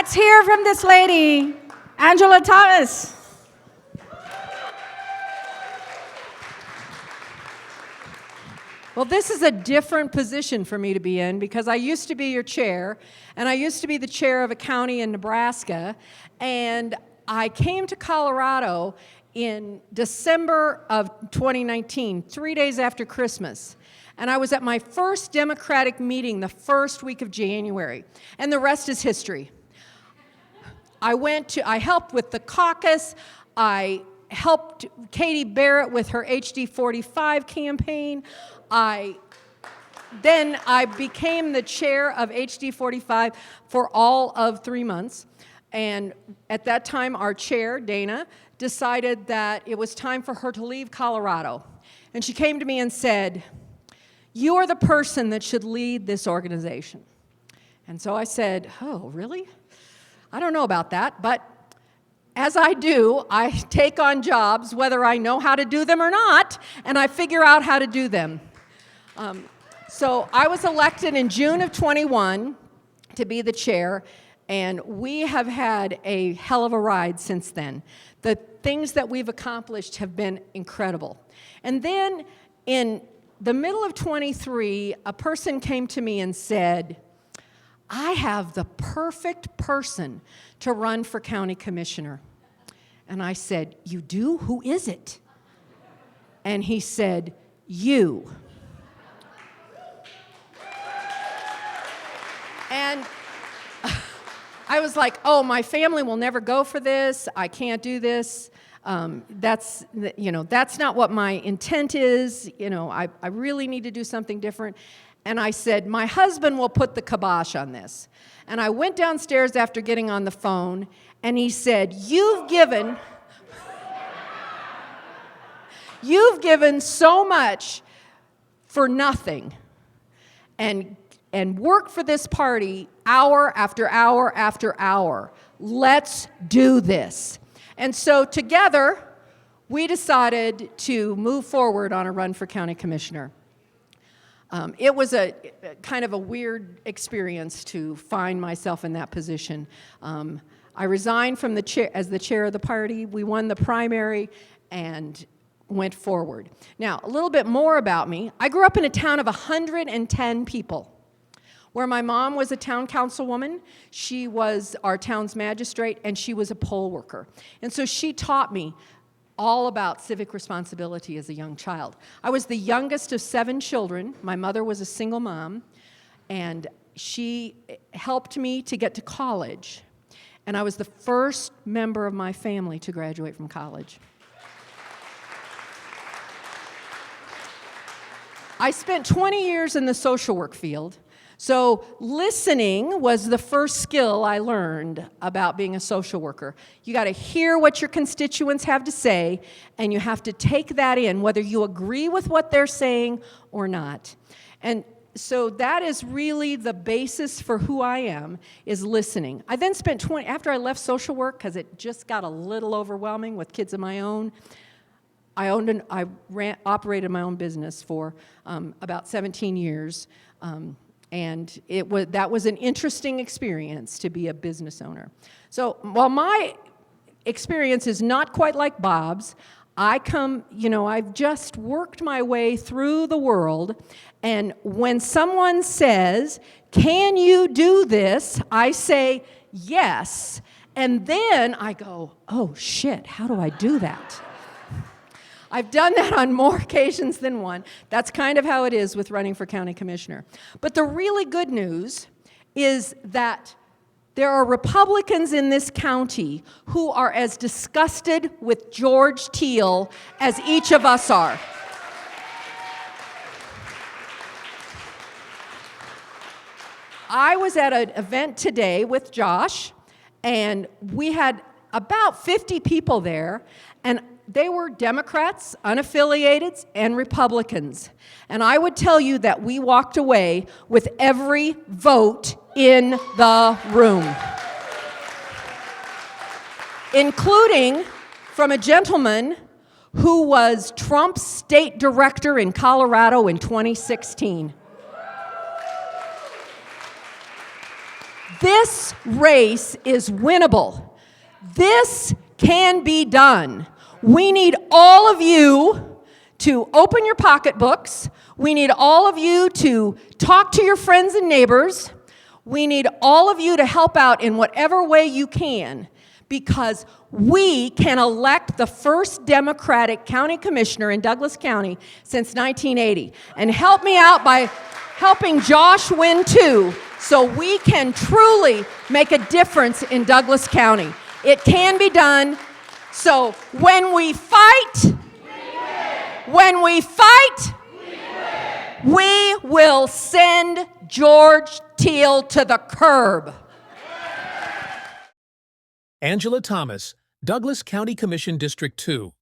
Let's hear from this lady, Angela Thomas. Well, this is a different position for me to be in because I used to be your chair, and I used to be the chair of a county in Nebraska, and I came to Colorado in December of 2019, 3 days after Christmas. And I was at my first Democratic meeting the first week of January, and the rest is history. I helped with the caucus. I helped Katie Barrett with her HD 45 campaign. Then I became the chair of HD 45 for all of 3 months. And at that time, our chair, Dana, decided that it was time for her to leave Colorado. And she came to me and said, "You are the person that should lead this organization." And so I said, "Oh, really? I don't know about that." But as I do, I take on jobs, whether I know how to do them or not, and I figure out how to do them. So I was elected in June of 21 to be the chair, and we have had a hell of a ride since then. The things that we've accomplished have been incredible. And then in the middle of 23, a person came to me and said, "I have the perfect person to run for county commissioner." And I said, "You do? Who is it?" And he said, "You." And I was like, "Oh, my family will never go for this. I can't do this. That's not what my intent is. I really need to do something different." And I said, "My husband will put the kibosh on this." And I went downstairs after getting on the phone, and he said, you've given so much for nothing, and work for this party hour after hour after hour. Let's do this." And so together, we decided to move forward on a run for county commissioner. It was a kind of a weird experience to find myself in that position. I resigned from the chair as the chair of the party. We won the primary and went forward. Now, a little bit more about me. I grew up in a town of 110 people, where my mom was a town councilwoman. She was our town's magistrate, and she was a poll worker. And so she taught me all about civic responsibility as a young child. I was the youngest of 7 children. My mother was a single mom, and she helped me to get to college. And I was the first member of my family to graduate from college. I spent 20 years in the social work field. So listening was the first skill I learned about being a social worker. You got to hear what your constituents have to say, and you have to take that in, whether you agree with what they're saying or not. And so that is really the basis for who I am, is listening. I then spent after I left social work, because it just got a little overwhelming with kids of my own, I operated my own business for about 17 years. And that was an interesting experience to be a business owner. So while my experience is not quite like Bob's, I've just worked my way through the world, and when someone says, "Can you do this?" I say, "Yes," and then I go, "Oh shit, how do I do that?" I've done that on more occasions than one. That's kind of how it is with running for county commissioner. But the really good news is that there are Republicans in this county who are as disgusted with George Teal as each of us are. I was at an event today with Josh, and we had about 50 people there, and they were Democrats, unaffiliated, and Republicans. And I would tell you that we walked away with every vote in the room, including from a gentleman who was Trump's state director in Colorado in 2016. This race is winnable. This can be done. We need all of you to open your pocketbooks. We need all of you to talk to your friends and neighbors. We need all of you to help out in whatever way you can, because we can elect the first Democratic county commissioner in Douglas County since 1980. And help me out by helping Josh win too, so we can truly make a difference in Douglas County. It can be done. So when we fight, we will send George Teal to the curb. Angela Thomas, Douglas County Commission District 2.